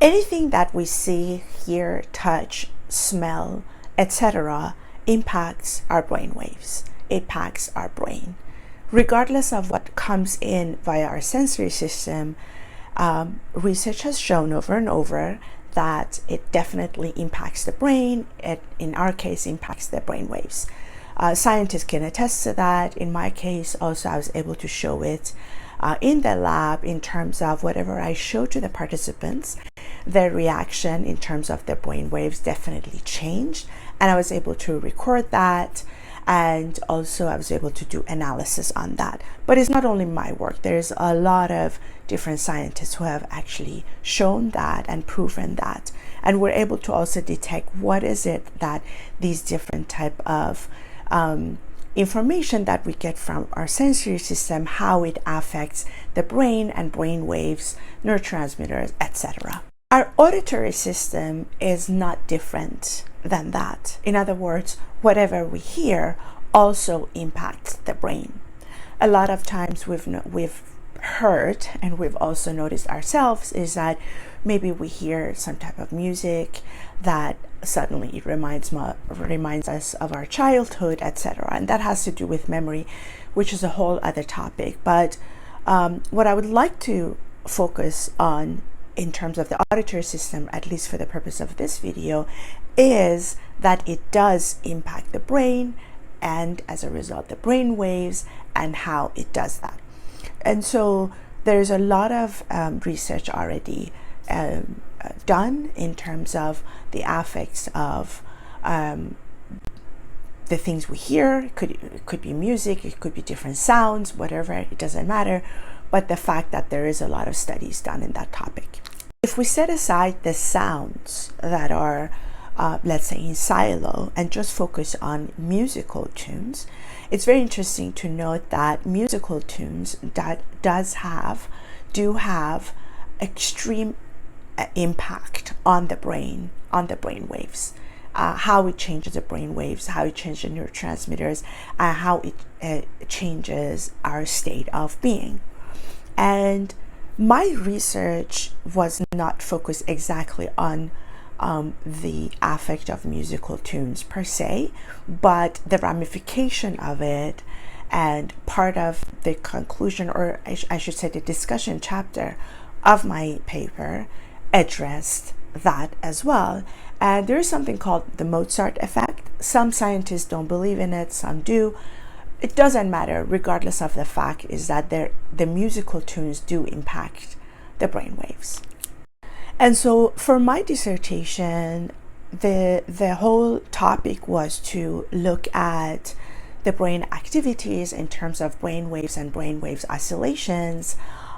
Anything that we see, hear, touch, smell, etc. impacts our brain waves. It impacts our brain. Regardless of what comes in via our sensory system, research has shown over and over that it definitely impacts the brain. It, in our case, impacts the brain waves. Scientists can attest to that. In my case, also, I was able to show it in the lab in terms of whatever I show to the participants, their reaction in terms of their brain waves definitely changed. And I was able to record that. And also I was able to do analysis on that. But it's not only my work. There's a lot of different scientists who have actually shown that and proven that. And we're able to also detect what is it that these different type of information that we get from our sensory system, how it affects the brain and brain waves, neurotransmitters, etc. Our auditory system is not different than that. In other words, whatever we hear also impacts the brain. A lot of times we've heard, and we've also noticed ourselves, is that maybe we hear some type of music that suddenly it reminds us of our childhood, etc. And that has to do with memory, which is a whole other topic. But what I would like to focus on in terms of the auditory system, at least for the purpose of this video, is that it does impact the brain, and as a result the brain waves and how it does that. And so there's a lot of research already done in terms of the effects of the things we hear. It could be music, it could be different sounds, whatever, it doesn't matter. But the fact that there is a lot of studies done in that topic. If we set aside the sounds that are, let's say, in silo and just focus on musical tunes, it's very interesting to note that musical tunes that do have extreme impact on the brain waves. How it changes the brain waves, how it changes the neurotransmitters, how it changes our state of being. And my research was not focused exactly on the effect of musical tunes per se, but the ramification of it, and part of the conclusion, or I should say the discussion chapter of my paper addressed that as well. And there is something called the Mozart effect. Some scientists don't believe in it, some do. It doesn't matter, regardless of the fact is that the musical tunes do impact the brain waves. And so for my dissertation, the whole topic was to look at the brain activities in terms of brain waves and brain waves oscillations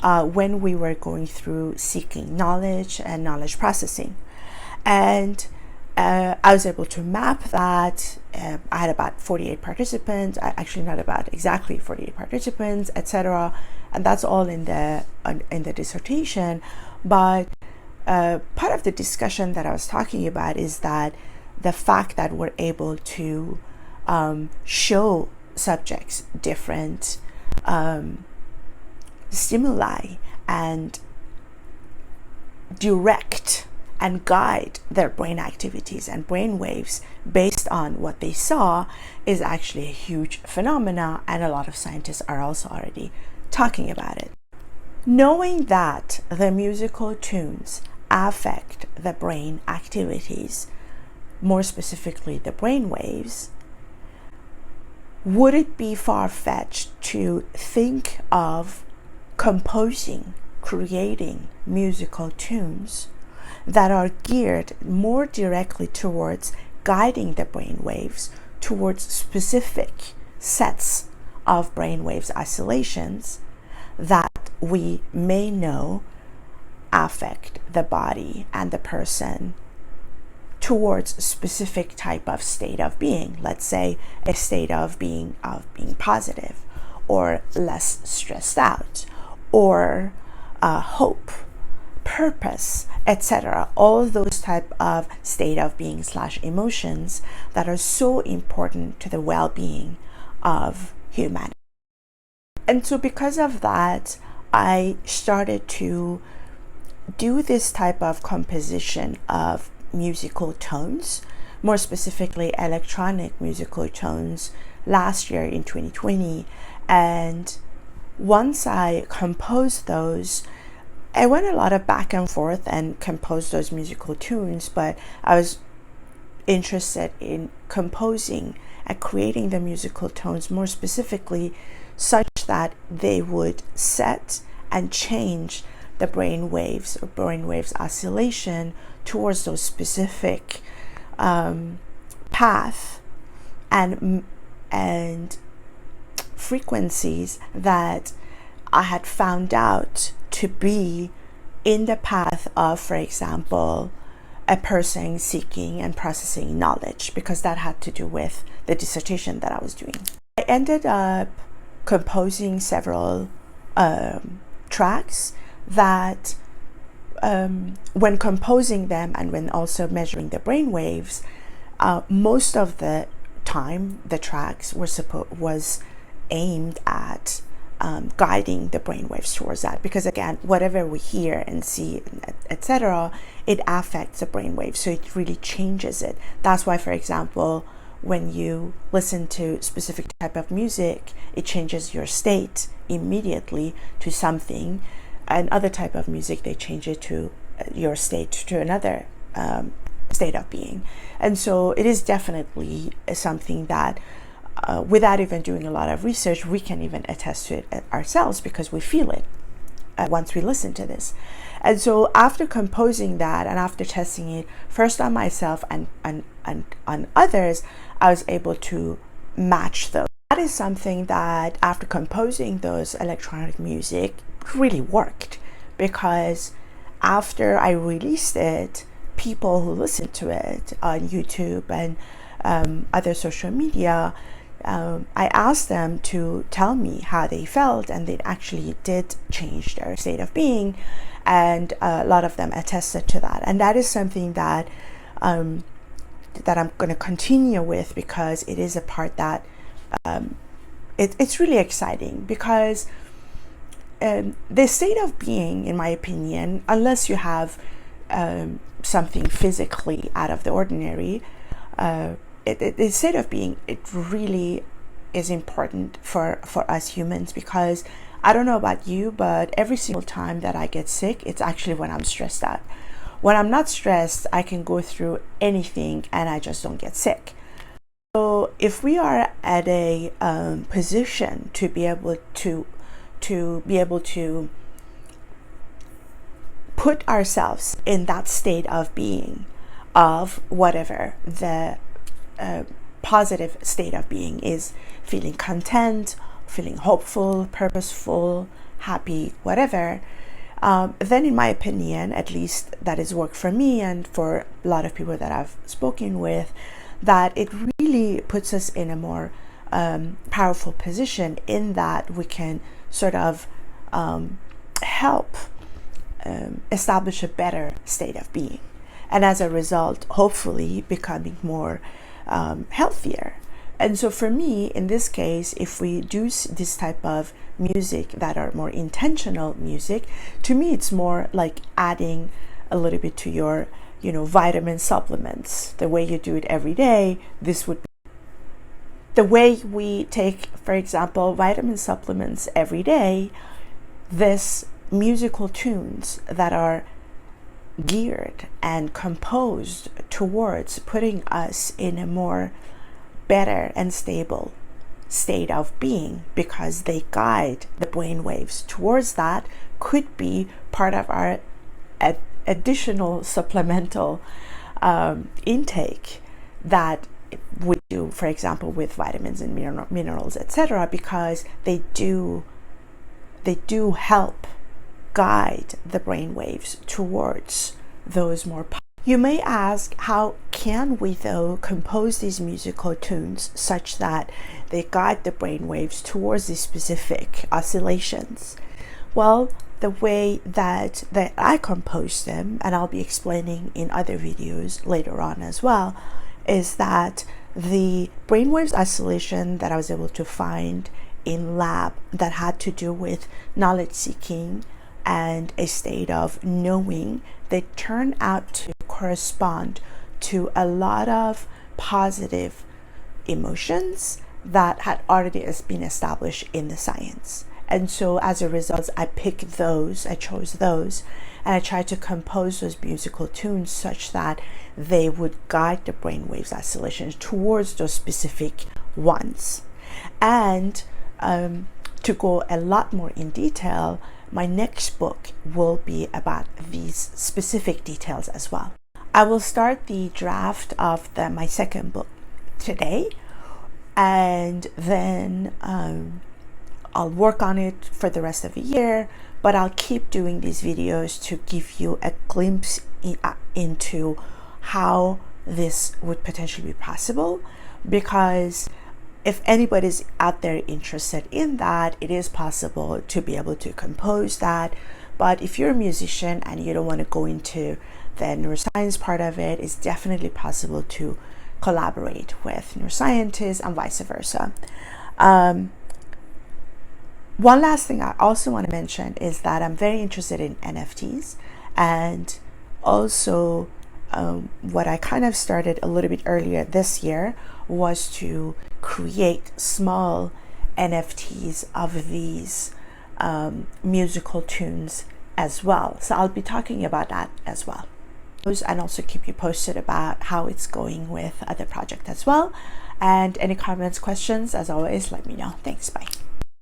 when we were going through seeking knowledge and knowledge processing. And I was able to map that. I had about 48 participants, actually not about exactly 48 participants, etc. And that's all in the dissertation. But part of the discussion that I was talking about is that the fact that we're able to show subjects different stimuli and direct and guide their brain activities and brain waves based on what they saw is actually a huge phenomena, and a lot of scientists are also already talking about it. Knowing that the musical tunes affect the brain activities, more specifically the brain waves, would it be far-fetched to think of composing, creating musical tunes that are geared more directly towards guiding the brain waves towards specific sets of brain waves oscillations that we may know affect the body and the person towards specific type of state of being, let's say a state of being positive, or less stressed out, or hope, purpose, etc. All those type of state of being / emotions that are so important to the well-being of humanity. And so because of that, I started to do this type of composition of musical tones, more specifically electronic musical tones, last year in 2020. And once I composed those, I went a lot of back and forth and composed those musical tunes, but I was interested in composing and creating the musical tones more specifically such that they would set and change the brain waves or brainwaves oscillation towards those specific path and frequencies that I had found out to be in the path of, for example, a person seeking and processing knowledge, because that had to do with the dissertation that I was doing. I ended up composing several tracks that when composing them and when also measuring the brain waves, most of the time the tracks was aimed at guiding the brainwaves towards that, because again, whatever we hear and see, etc., it affects the brainwave, so it really changes it. That's why, for example, when you listen to specific type of music, it changes your state immediately to something, and other type of music, they change it to your state to another state of being. And so it is definitely something that without even doing a lot of research, we can even attest to it ourselves, because we feel it once we listen to this. And so after composing that and after testing it first on myself and on others, I was able to match those. That is something that after composing those electronic music really worked, because after I released it, people who listened to it on YouTube and other social media, I asked them to tell me how they felt, and they actually did change their state of being, and a lot of them attested to that. And that is something that that I'm going to continue with, because it is a part that it's really exciting, because the state of being, in my opinion, unless you have something physically out of the ordinary, the state of being, it really is important for us humans, because I don't know about you, but every single time that I get sick, it's actually when I'm stressed out. When I'm not stressed, I can go through anything and I just don't get sick. So if we are at a position to be able to put ourselves in that state of being, of whatever the positive state of being is, feeling content, feeling hopeful, purposeful, happy, whatever, then in my opinion, at least that has worked for me and for a lot of people that I've spoken with, that it really puts us in a more powerful position, in that we can sort of help establish a better state of being, and as a result, hopefully becoming more healthier. And so for me, in this case, if we do this type of music that are more intentional music, to me it's more like adding a little bit to your vitamin supplements. The way you do it every day, this would be the way we take, for example, vitamin supplements every day. This musical tunes that are geared and composed towards putting us in a more better and stable state of being, because they guide the brain waves towards that, could be part of our additional supplemental intake that we do, for example, with vitamins and minerals, etc., because they do help guide the brain waves towards those more. You may ask, how can we though compose these musical tunes such that they guide the brain waves towards these specific oscillations? Well, the way that I compose them, and I'll be explaining in other videos later on as well, is that the brainwaves oscillation that I was able to find in lab that had to do with knowledge seeking, and a state of knowing, they turn out to correspond to a lot of positive emotions that had already been established in the science. And so as a result, I chose those, and I tried to compose those musical tunes such that they would guide the brainwaves oscillations towards those specific ones. And to go a lot more in detail, my next book will be about these specific details as well. I will start the draft of my second book today, and then I'll work on it for the rest of the year, but I'll keep doing these videos to give you a glimpse into how this would potentially be possible, because if anybody's out there interested in that, it is possible to be able to compose that. But if you're a musician and you don't want to go into the neuroscience part of it, it's definitely possible to collaborate with neuroscientists and vice versa. One last thing I also want to mention is that I'm very interested in NFTs, and also what I kind of started a little bit earlier this year was to create small NFTs of these musical tunes as well. So I'll be talking about that as well, and also keep you posted about how it's going with other projects as well. And any comments, questions, as always, let me know. Thanks. Bye.